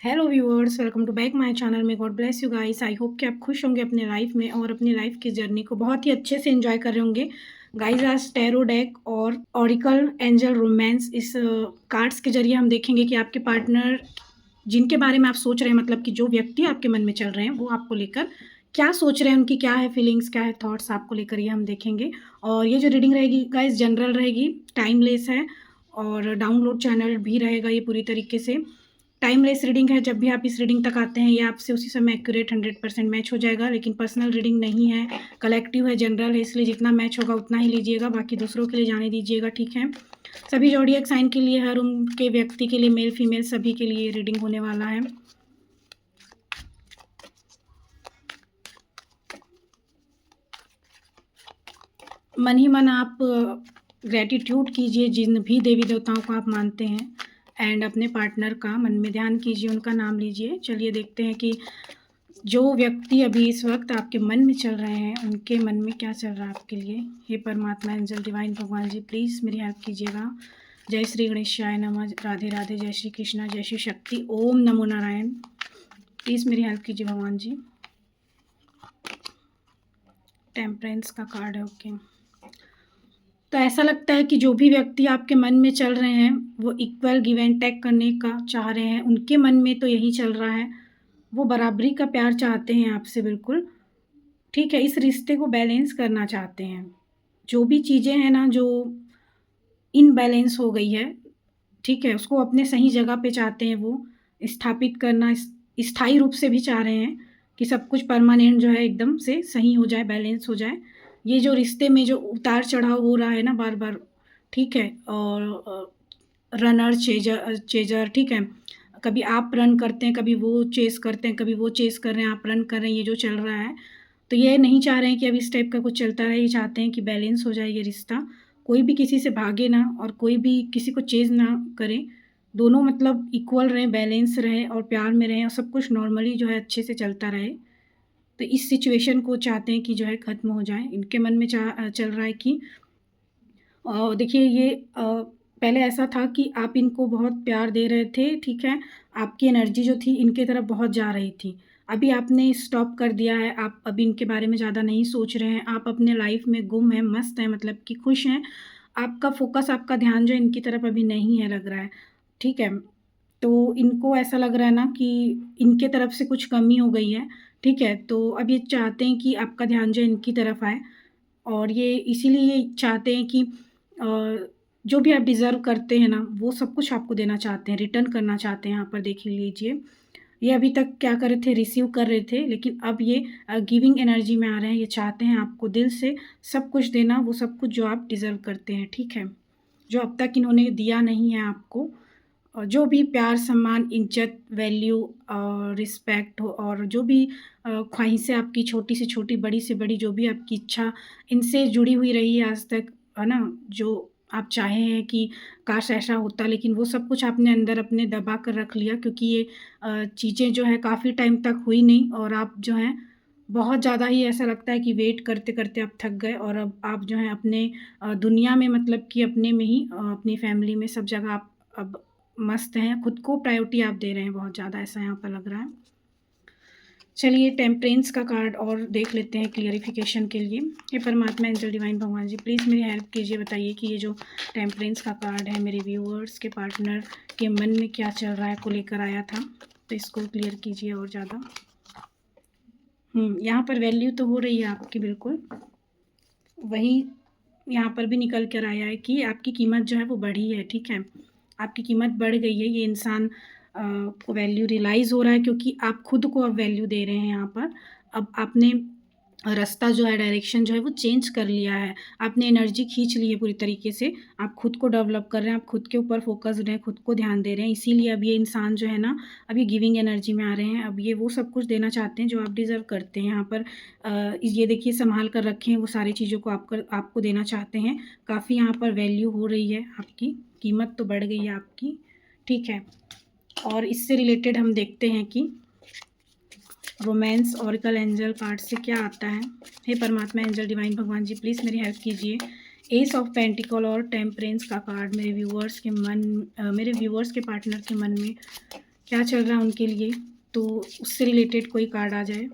Hello viewers, welcome to back my channel में। God bless you guys. I hope कि आप खुश होंगे अपने लाइफ में और अपनी लाइफ की जर्नी को बहुत ही अच्छे से एंजॉय कर रहे होंगे। गाइस, आज टैरो डेक और ऑरिकल एंजल रोमांस इस कार्ड्स के जरिए हम देखेंगे कि आपके पार्टनर जिनके बारे में आप सोच रहे हैं, मतलब कि जो व्यक्ति आपके मन में चल रहे हैं, वो आपको लेकर क्या सोच रहे हैं, उनकी क्या है फीलिंग्स, क्या है थॉट्स आपको लेकर, ये हम देखेंगे। और ये जो रीडिंग रहेगी गाइस, जनरल रहेगी, टाइमलेस है और डाउनलोड चैनल भी रहेगा ये पूरी तरीके से। टाइमलेस रीडिंग है। जब भी आप इस रीडिंग तक आते हैं ये आपसे उसी समय एक्यूरेट 100% मैच हो जाएगा, लेकिन पर्सनल रीडिंग नहीं है, कलेक्टिव है, जनरल है, इसलिए जितना मैच होगा उतना ही लीजिएगा, बाकी दूसरों के लिए जाने दीजिएगा, ठीक है। सभी ज़ोडिएक साइन के लिए, हर उम्र के व्यक्ति के लिए, मेल फीमेल सभी के लिए रीडिंग होने वाला है। मन ही मन आप ग्रैटिट्यूड कीजिए जिन भी देवी देवताओं को आप मानते हैं, एंड अपने पार्टनर का मन में ध्यान कीजिए, उनका नाम लीजिए। चलिए देखते हैं कि जो व्यक्ति अभी इस वक्त आपके मन में चल रहे हैं उनके मन में क्या चल रहा है आपके लिए। हे परमात्मा, एंजल डिवाइन भगवान जी, प्लीज़ मेरी हेल्प कीजिएगा। जय श्री गणेशाय नमः, राधे राधे, जय श्री कृष्णा, जय श्री शक्ति, ओम नमो नारायण। प्लीज़ मेरी हेल्प कीजिए भगवान जी। टेम्परेंस का कार्ड है, ओके। तो ऐसा लगता है कि जो भी व्यक्ति आपके मन में चल रहे हैं वो इक्वल गिव एंड टेक करने का चाह रहे हैं। उनके मन में तो यही चल रहा है, वो बराबरी का प्यार चाहते हैं आपसे, बिल्कुल ठीक है। इस रिश्ते को बैलेंस करना चाहते हैं। जो भी चीज़ें हैं ना जो इनबैलेंस हो गई है, ठीक है, उसको अपने सही जगह पे चाहते हैं वो स्थापित करना। स्थायी रूप से भी चाह रहे हैं कि सब कुछ परमानेंट जो है एकदम से सही हो जाए, बैलेंस हो जाए। ये जो रिश्ते में जो उतार चढ़ाव हो रहा है ना बार बार, ठीक है, और रनर चेजर चेजर, ठीक है, कभी आप रन करते हैं, कभी वो चेस करते हैं, कभी वो चेस कर रहे हैं, आप रन कर रहे हैं, ये जो चल रहा है। तो ये नहीं चाह रहे हैं कि अब इस टाइप का कुछ चलता रहे, ये चाहते हैं कि बैलेंस हो जाए ये रिश्ता। कोई भी किसी से भागे ना और कोई भी किसी को चेज़ ना करे। दोनों मतलब इक्वल रहें, बैलेंस रहें और प्यार में रहें और सब कुछ नॉर्मली जो है अच्छे से चलता रहे। तो इस सिचुएशन को चाहते हैं कि जो है ख़त्म हो जाए। इनके मन में चल रहा है कि देखिए ये पहले ऐसा था कि आप इनको बहुत प्यार दे रहे थे, ठीक है? आपकी एनर्जी जो थी इनके तरफ बहुत जा रही थी। अभी आपने स्टॉप कर दिया है, आप अभी इनके बारे में ज़्यादा नहीं सोच रहे हैं, आप अपने लाइफ़ में गुम हैं, मस्त हैं, मतलब कि खुश हैं। आपका फ़ोकस, आपका ध्यान जो है इनकी तरफ अभी नहीं है लग रहा है, ठीक है? तो इनको ऐसा लग रहा है ना कि इनके तरफ से कुछ कमी हो गई है, ठीक है? तो अब ये चाहते हैं कि आपका ध्यान जो है इनकी तरफ आए और ये इसीलिए ये चाहते हैं कि अ, जो भी आप डिज़र्व करते हैं ना, वो सब कुछ आपको देना चाहते हैं, रिटर्न करना चाहते हैं। यहाँ पर देख लीजिए, ये अभी तक क्या कर रहे थे, रिसीव कर रहे थे, लेकिन अब ये गिविंग एनर्जी में आ रहे हैं। ये चाहते हैं आपको दिल से सब कुछ देना, वो सब कुछ जो आप डिज़र्व करते हैं, ठीक है? जो अब तक इन्होंने दिया नहीं है आपको। और जो भी प्यार, सम्मान, इज़्ज़त, वैल्यू और रिस्पेक्ट हो और जो भी ख़्वाहिशें आपकी छोटी से छोटी, बड़ी से बड़ी, जो भी आपकी इच्छा इनसे जुड़ी हुई रही है आज तक, है ना? जो आप चाहे हैं कि काश ऐसा होता, लेकिन वो सब कुछ आपने अंदर अपने दबा कर रख लिया क्योंकि ये चीज़ें जो है काफ़ी टाइम तक हुई नहीं और आप जो हैं बहुत ज़्यादा ही ऐसा लगता है कि वेट करते-करते आप थक गए और अब आप जो हैं अपने दुनिया में, मतलब कि अपने में ही अपनी फैमिली में सब जगह आप अब मस्त हैं, खुद को प्रायोरिटी आप दे रहे हैं बहुत ज़्यादा, ऐसा यहाँ पर लग रहा है। चलिए टेम्परेंस का कार्ड और देख लेते हैं क्लियरिफिकेशन के लिए। हे परमात्मा, एंजल डिवाइन भगवान जी, प्लीज़ मेरी हेल्प कीजिए। बताइए कि ये जो टेम्परेंस का कार्ड है मेरे व्यूअर्स के पार्टनर के मन में क्या चल रहा है, को लेकर आया था, तो इसको क्लियर कीजिए और ज़्यादा। यहाँ पर वैल्यू तो हो रही है आपकी, बिल्कुल वही यहाँ पर भी निकल कर आया है कि आपकी कीमत जो है वो बढ़ी है, ठीक है? आपकी कीमत बढ़ गई है। ये इंसान को वैल्यू रियलाइज़ हो रहा है क्योंकि आप खुद को अब वैल्यू दे रहे हैं यहाँ पर। अब आपने रास्ता जो है, डायरेक्शन जो है वो चेंज कर लिया है। आपने एनर्जी खींच ली है पूरी तरीके से। आप खुद को डेवलप कर रहे हैं, आप खुद के ऊपर फ़ोकस्ड हैं, खुद को ध्यान दे रहे हैं। इसीलिए अब ये इंसान जो है ना, अब ये गिविंग एनर्जी में आ रहे हैं। अब ये वो सब कुछ देना चाहते हैं जो आप डिज़र्व करते हैं। यहाँ पर ये देखिए सँभाल कर रखे हैं, वो सारी चीज़ों को आपको देना चाहते हैं। काफ़ी यहाँ पर वैल्यू हो रही है आपकी, कीमत तो बढ़ गई है आपकी, ठीक है? और इससे रिलेटेड हम देखते हैं कि रोमांस ऑरिकल एंजल कार्ड से क्या आता है। हे परमात्मा, एंजल डिवाइन भगवान जी, प्लीज़ मेरी हेल्प कीजिए। एस ऑफ पेंटिकल और टेम्परेंस का कार्ड मेरे व्यूअर्स के पार्टनर के मन में क्या चल रहा है उनके लिए, तो उससे रिलेटेड कोई कार्ड आ जाए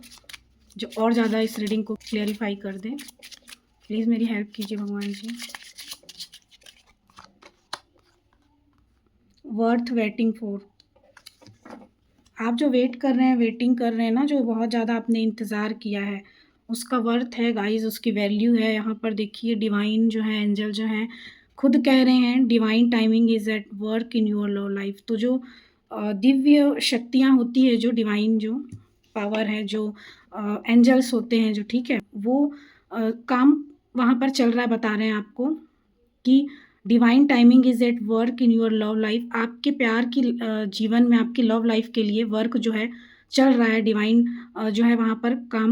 जो और ज़्यादा इस रीडिंग को क्लियरिफाई कर दे। प्लीज़ मेरी हेल्प कीजिए भगवान जी। वर्थ वेटिंग फॉर, आप जो वेट कर रहे हैं, वेटिंग कर रहे हैं ना, जो बहुत ज़्यादा आपने इंतज़ार किया है, उसका वर्थ है गाइज़, उसकी वैल्यू है। यहाँ पर देखिए डिवाइन जो है, एंजल जो हैं, खुद कह रहे हैं divine timing is at work in your love life. तो जो दिव्य शक्तियाँ होती है, जो डिवाइन जो पावर है, जो एंजल्स होते हैं जो, ठीक है, वो काम वहाँ पर चल रहा है, बता रहे हैं आपको कि divine timing is at work in your love life. आपके प्यार की जीवन में आपकी लव लाइफ के लिए वर्क जो है चल रहा है। डिवाइन जो है वहाँ पर काम,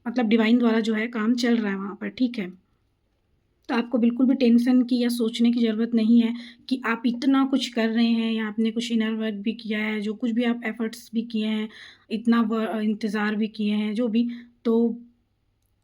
मतलब डिवाइन द्वारा जो है काम चल रहा है वहाँ पर, ठीक है। तो आपको बिल्कुल भी टेंशन की या सोचने की ज़रूरत नहीं है कि आप इतना कुछ कर रहे हैं या आपने कुछ इनर वर्क भी किया है, जो कुछ भी आप एफ़र्ट्स भी किए हैं, इतना इंतज़ार भी किए हैं, जो भी, तो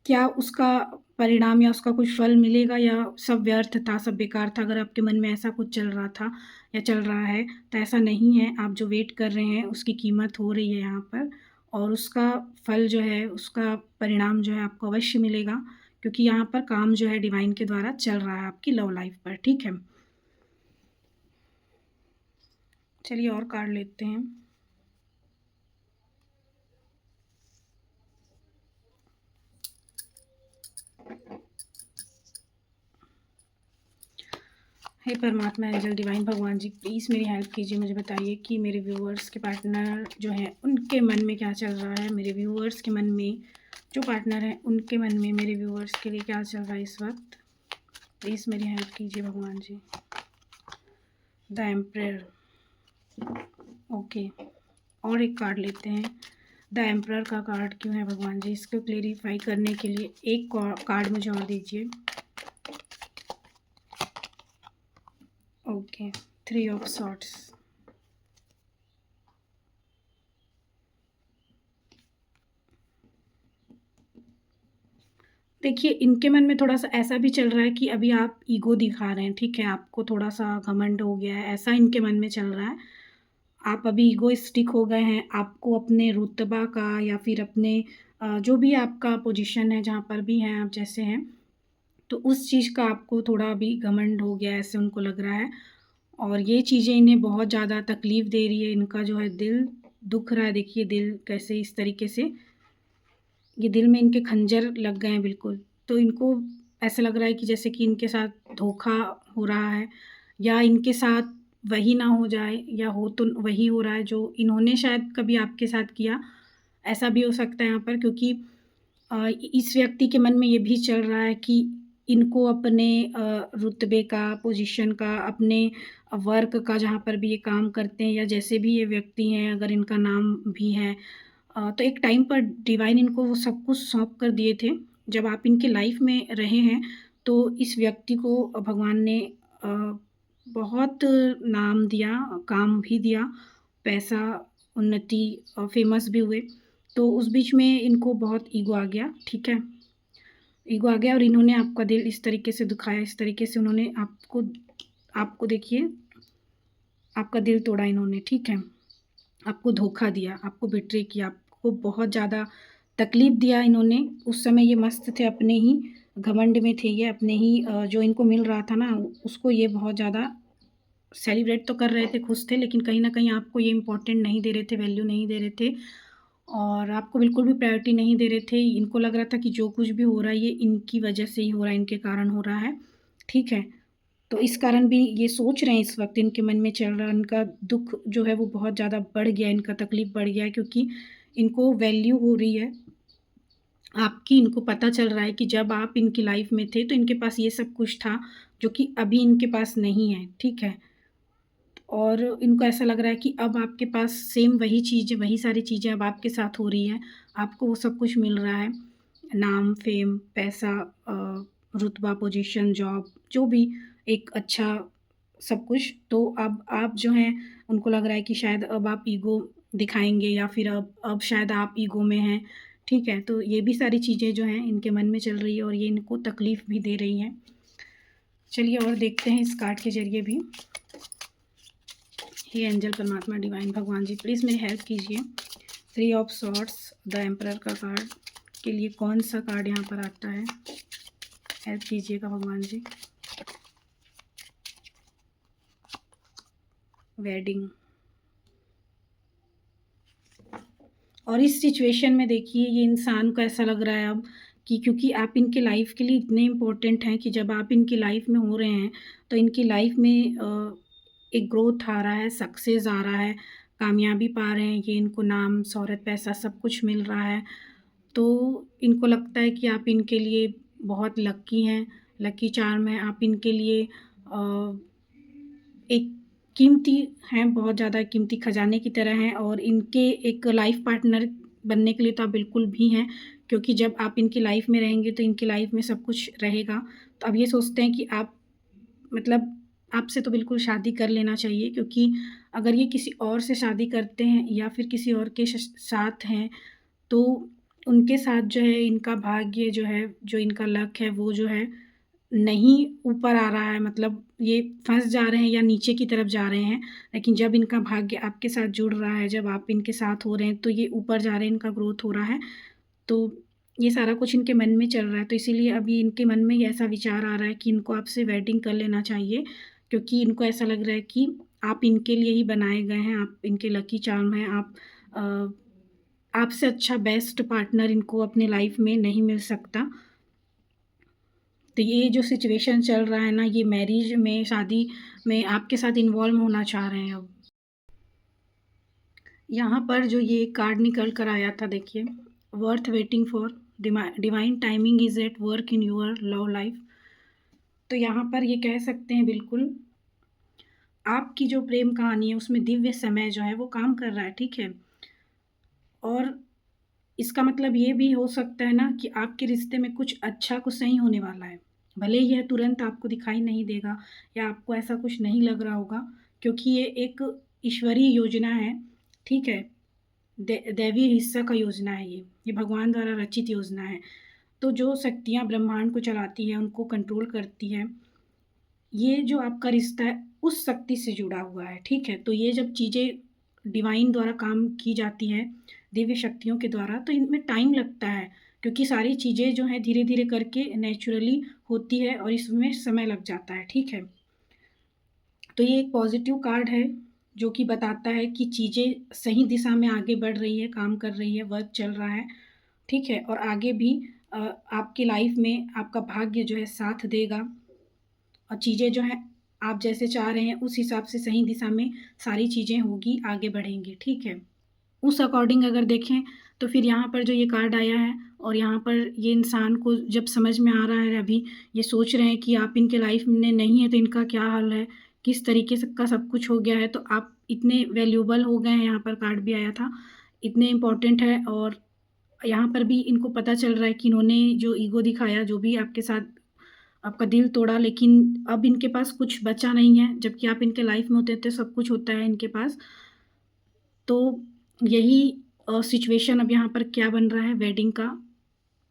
क्या उसका परिणाम या उसका कुछ फल मिलेगा या सब व्यर्थ था, सब बेकार था? अगर आपके मन में ऐसा कुछ चल रहा था या चल रहा है, तो ऐसा नहीं है। आप जो वेट कर रहे हैं, उसकी कीमत हो रही है यहाँ पर, और उसका फल जो है, उसका परिणाम जो है आपको अवश्य मिलेगा, क्योंकि यहाँ पर काम जो है डिवाइन के द्वारा चल रहा है आपकी लव लाइफ़ पर, ठीक है? चलिए और कार्ड लेते हैं। हे परमात्मा, एंजल डिवाइन भगवान जी, प्लीज़ मेरी हेल्प कीजिए। मुझे बताइए कि मेरे व्यूअर्स के पार्टनर जो हैं, उनके मन में क्या चल रहा है? मेरे व्यूअर्स के मन में जो पार्टनर हैं, उनके मन में मेरे व्यूअर्स के लिए क्या चल रहा है इस वक्त? प्लीज़ मेरी हेल्प कीजिए भगवान जी। द एम्परर, ओके, और एक कार्ड लेते हैं। द एम्परर का कार्ड क्यों है भगवान जी? इसको क्लेरिफाई करने के लिए एक कार्ड मुझे और दीजिए। Okay, 3 of swords. देखिए, इनके मन में थोड़ा-सा ऐसा भी चल रहा है कि अभी आप ईगो दिखा रहे हैं, ठीक है? आपको थोड़ा-सा घमंड हो गया है, ऐसा इनके मन में चल रहा है। आप अभी ईगोइस्टिक हो गए हैं, आपको अपने रुतबा का या फिर अपने जो भी आपका पोजीशन है, जहाँ पर भी हैं आप, जैसे हैं, तो उस चीज़ का आपको थोड़ा अभी घमंड हो गया है, ऐसे उनको लग रहा है। और ये चीज़ें इन्हें बहुत ज़्यादा तकलीफ़ दे रही है, इनका जो है दिल दुख रहा है। देखिए दिल कैसे इस तरीके से, ये दिल में इनके खंजर लग गए हैं बिल्कुल। तो इनको ऐसा लग रहा है कि जैसे कि इनके साथ धोखा हो रहा है, या इनके साथ वही ना हो जाए, या हो तो वही हो रहा है जो इन्होंने शायद कभी आपके साथ किया। ऐसा भी हो सकता है यहाँ पर, क्योंकि इस व्यक्ति के मन में ये भी चल रहा है कि इनको अपने रुतबे का, पोजीशन का, अपने वर्क का, जहाँ पर भी ये काम करते हैं या जैसे भी ये व्यक्ति हैं, अगर इनका नाम भी है, तो एक टाइम पर डिवाइन इनको वो सब कुछ सौंप कर दिए थे। जब आप इनकी लाइफ में रहे हैं, तो इस व्यक्ति को भगवान ने अ, बहुत नाम दिया, काम भी दिया, पैसा, उन्नति, फ़ेमस भी हुए। तो उस बीच में इनको बहुत ईगो आ गया, ठीक है? ईगो आ गया और इन्होंने आपका दिल इस तरीके से दुखाया, इस तरीके से उन्होंने आपको आपको देखिए, आपका दिल तोड़ा इन्होंने, ठीक है? आपको धोखा दिया, आपको बिट्रे किया, आपको बहुत ज़्यादा तकलीफ़ दिया इन्होंने। उस समय ये मस्त थे, अपने ही घमंड में थे ये, अपने ही जो इनको मिल रहा था ना, उसको ये बहुत ज़्यादा सेलिब्रेट तो कर रहे थे, खुश थे, लेकिन कहीं न कहीं आपको ये इम्पोर्टेंट नहीं दे रहे थे, वैल्यू नहीं दे रहे थे, और आपको बिल्कुल भी प्रायोरिटी नहीं दे रहे थे। इनको लग रहा था कि जो कुछ भी हो रहा है, ये इनकी वजह से ही हो रहा है, इनके कारण हो रहा है, ठीक है? तो इस कारण भी ये सोच रहे हैं, इस वक़्त इनके मन में चल रहा है, इनका दुःख जो है वो बहुत ज़्यादा बढ़ गया है, इनका तकलीफ़ बढ़ गया है, क्योंकि इनको वैल्यू हो रही है आपकी। इनको पता चल रहा है कि जब आप इनकी लाइफ़ में थे, तो इनके पास ये सब कुछ था, जो कि अभी इनके पास नहीं है, ठीक है? और इनको ऐसा लग रहा है कि अब आपके पास सेम वही चीज़, वही सारी चीज़ें अब आपके साथ हो रही हैं, आपको वो सब कुछ मिल रहा है, नाम, फ़ेम, पैसा, रुतबा, पोजीशन, जॉब, जो भी एक अच्छा सब कुछ। तो अब आप जो हैं, उनको लग रहा है कि शायद अब आप ईगो दिखाएँगे, या फिर अब शायद आप ईगो में हैं, ठीक है? तो ये भी सारी चीज़ें जो हैं इनके मन में चल रही है, और ये इनको तकलीफ़ भी दे रही हैं। चलिए और देखते हैं इस कार्ड के ज़रिए भी। हे एंजल परमात्मा डिवाइन भगवान जी प्लीज़ मेरी हेल्प कीजिए। 3 ऑफ सॉर्ड्स द एम्परर का कार्ड के लिए कौन सा कार्ड यहाँ पर आता है, हेल्प कीजिएगा भगवान जी। वेडिंग, और इस सिचुएशन में देखिए ये इंसान को ऐसा लग रहा है अब कि क्योंकि आप इनके लाइफ के लिए इतने इम्पोर्टेंट हैं कि जब आप इनकी लाइफ में हो रहे हैं तो इनकी लाइफ में एक ग्रोथ आ रहा है, सक्सेस आ रहा है, कामयाबी पा रहे हैं, ये इनको नाम, शोहरत, पैसा सब कुछ मिल रहा है। तो इनको लगता है कि आप इनके लिए बहुत लकी हैं, लकी चार्म है, आप इनके लिए एक कीमती हैं, बहुत ज़्यादा कीमती खजाने की तरह हैं, और इनके एक लाइफ पार्टनर बनने के लिए तो आप बिल्कुल भी हैं, क्योंकि जब आप इनकी लाइफ में रहेंगे तो इनकी लाइफ में सब कुछ रहेगा। तो अब ये सोचते हैं कि आप मतलब आपसे तो बिल्कुल शादी कर लेना चाहिए, क्योंकि अगर ये किसी और से शादी करते हैं या फिर किसी और के साथ हैं तो उनके साथ जो है इनका भाग्य जो है, जो इनका लक है वो जो है नहीं ऊपर आ रहा है, मतलब ये फँस जा रहे हैं या नीचे की तरफ जा रहे हैं। लेकिन जब इनका भाग्य आपके साथ जुड़ रहा है, जब आप इनके साथ हो रहे हैं तो ये ऊपर जा रहे हैं, इनका ग्रोथ हो रहा है। तो ये सारा कुछ इनके मन में चल रहा है, तो इसीलिए अभी इनके मन में ये ऐसा विचार आ रहा है कि इनको आपसे वेडिंग कर लेना चाहिए, क्योंकि इनको ऐसा लग रहा है कि आप इनके लिए ही बनाए गए हैं, आप इनके लकी चार्म हैं, आपसे अच्छा बेस्ट पार्टनर इनको अपनी लाइफ में नहीं मिल सकता। तो ये जो सिचुएशन चल रहा है ना, ये मैरिज में, शादी में आपके साथ इन्वॉल्व होना चाह रहे हैं अब। यहाँ पर जो ये कार्ड निकल कर आया था देखिए, worth waiting for, divine timing is at work in your love life. तो यहाँ पर ये कह सकते हैं बिल्कुल आपकी जो प्रेम कहानी है उसमें दिव्य समय जो है वो काम कर रहा है, ठीक है। और इसका मतलब ये भी हो सकता है ना कि आपके रिश्ते में कुछ अच्छा, कुछ सही होने वाला है। भले ही यह तुरंत आपको दिखाई नहीं देगा या आपको ऐसा कुछ नहीं लग रहा होगा, क्योंकि ये एक ईश्वरीय योजना है, ठीक है। दैवीय हिस्सा का योजना है ये भगवान द्वारा रचित योजना है। तो जो शक्तियाँ ब्रह्मांड को चलाती हैं, उनको कंट्रोल करती हैं, ये जो आपका रिश्ता है उस शक्ति से जुड़ा हुआ है, ठीक है। तो ये जब चीज़ें डिवाइन द्वारा काम की जाती हैं, दिव्य शक्तियों के द्वारा, तो इनमें टाइम लगता है, क्योंकि सारी चीज़ें जो हैं धीरे-धीरे करके नेचुरली होती है और इसमें समय लग जाता है, ठीक है। तो ये एक पॉज़िटिव कार्ड है, जो कि बताता है कि चीज़ें सही दिशा में आगे बढ़ रही है, काम कर रही है, वर्क चल रहा है, ठीक है। और आगे भी आपकी लाइफ़ में आपका भाग्य जो है साथ देगा, और चीज़ें जो हैं आप जैसे चाह रहे हैं उस हिसाब से सही दिशा में सारी चीज़ें होगी, आगे बढ़ेंगी, ठीक है। उस अकॉर्डिंग अगर देखें तो फिर यहाँ पर जो ये कार्ड आया है, और यहाँ पर ये इंसान को जब समझ में आ रहा है, अभी ये सोच रहे हैं कि आप इनके लाइफ में नहीं है तो इनका क्या हाल है, किस तरीके से का सब कुछ हो गया है, तो आप इतने वैल्यूएबल हो गए हैं, यहाँ पर कार्ड भी आया था, इतने इम्पोर्टेंट है। और यहाँ पर भी इनको पता चल रहा है कि इन्होंने जो ईगो दिखाया, जो भी आपके साथ आपका दिल तोड़ा, लेकिन अब इनके पास कुछ बचा नहीं है, जबकि आप इनके लाइफ में होते थे सब कुछ होता है इनके पास। तो यही सिचुएशन अब यहाँ पर क्या बन रहा है वेडिंग का।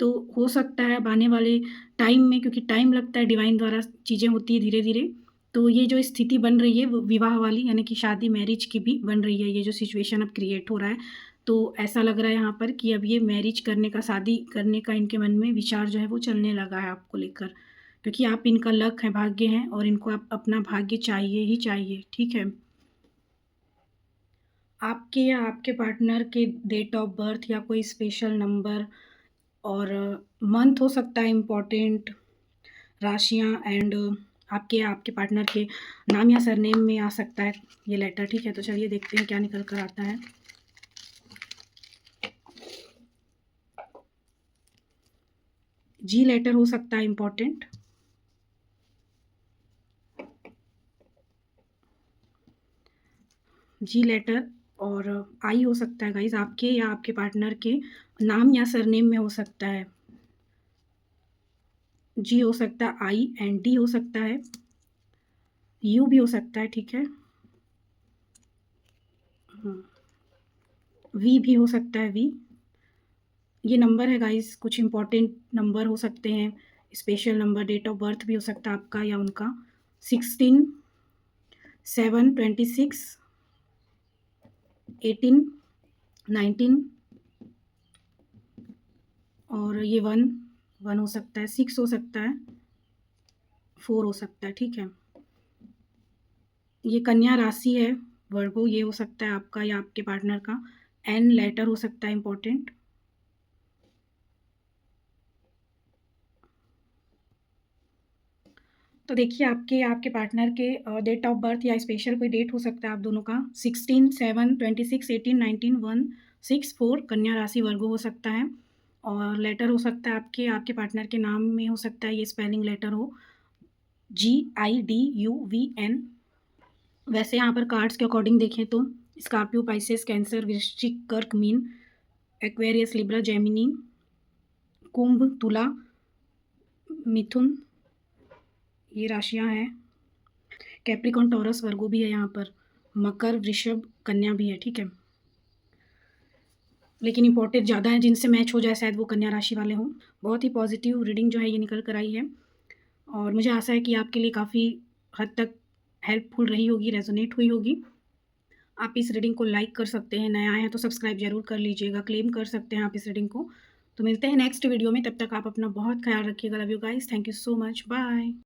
तो हो सकता है अब आने वाले टाइम में, क्योंकि टाइम लगता है, डिवाइन द्वारा चीज़ें होती है धीरे-धीरे, तो ये जो स्थिति बन रही है वो विवाह वाली, यानी कि शादी मैरिज की भी बन रही है, ये जो सिचुएशन अब क्रिएट हो रहा है। तो ऐसा लग रहा है यहाँ पर कि अब ये मैरिज करने का, शादी करने का इनके मन में विचार जो है वो चलने लगा है आपको लेकर, क्योंकि आप इनका लक है, भाग्य हैं, और इनको आप अपना भाग्य चाहिए ही चाहिए, ठीक है। आपके या आपके पार्टनर के डेट ऑफ बर्थ या कोई स्पेशल नंबर और मंथ हो सकता है इम्पोर्टेंट, राशियाँ, एंड आपके या आपके पार्टनर के नाम या सरनेम में आ सकता है ये लेटर, ठीक है। तो चलिए देखते हैं क्या निकल कर आता है। जी लेटर हो सकता है इम्पोर्टेंट, जी लेटर, और आई हो सकता है गाइज़, आपके या आपके पार्टनर के नाम या सरनेम में हो सकता है। जी हो सकता है, आई एंड डी हो सकता है, यू भी हो सकता है, ठीक है। वी भी हो सकता है, वी। ये नंबर है गाइज़, कुछ इम्पोर्टेंट नंबर हो सकते हैं, special number, date of birth भी हो सकता है आपका या उनका। 16, 7, 26, 18, 19 और ये 1 हो सकता है, 6 हो सकता है, 4 हो सकता है, ठीक है। ये कन्या राशि है, वर्गो, ये हो सकता है आपका या आपके पार्टनर का। एन लेटर हो सकता है इम्पोर्टेंट। तो देखिए आपके आपके पार्टनर के डेट ऑफ बर्थ या स्पेशल कोई डेट हो सकता है आप दोनों का। 16, 7, 26, 18, 19, 1, 6, 4 कन्या राशि वर्गो हो सकता है। और लेटर हो सकता है आपके पार्टनर के नाम में हो सकता है ये स्पेलिंग लेटर हो, GIDUVN। वैसे यहाँ पर कार्ड्स के अकॉर्डिंग देखें तो स्कॉर्पियो, पाइसेस, कैंसर, वृश्चिक, कर्क, मीन, एक्वेरियस, लिब्रा, जेमिनी, कुंभ, तुला, मिथुन, ये राशियाँ हैं। कैप्रिकॉर्न, टॉरस, वर्गो भी है यहाँ पर, मकर, वृषभ, कन्या भी है, ठीक है। लेकिन इंपॉर्टेंट ज़्यादा है, जिनसे मैच हो जाए शायद वो कन्या राशि वाले हों। बहुत ही पॉजिटिव रीडिंग जो है ये निकल कर आई है और मुझे आशा है कि आपके लिए काफ़ी हद तक हेल्पफुल रही होगी, रेजोनेट हुई होगी। आप इस रीडिंग को लाइक कर सकते हैं, नया आए हैं तो सब्सक्राइब ज़रूर कर लीजिएगा, क्लेम कर सकते हैं आप इस रीडिंग को। तो मिलते हैं नेक्स्ट वीडियो में, तब तक आप अपना बहुत ख्याल रखिएगा। Love you guys, thank you so much, bye.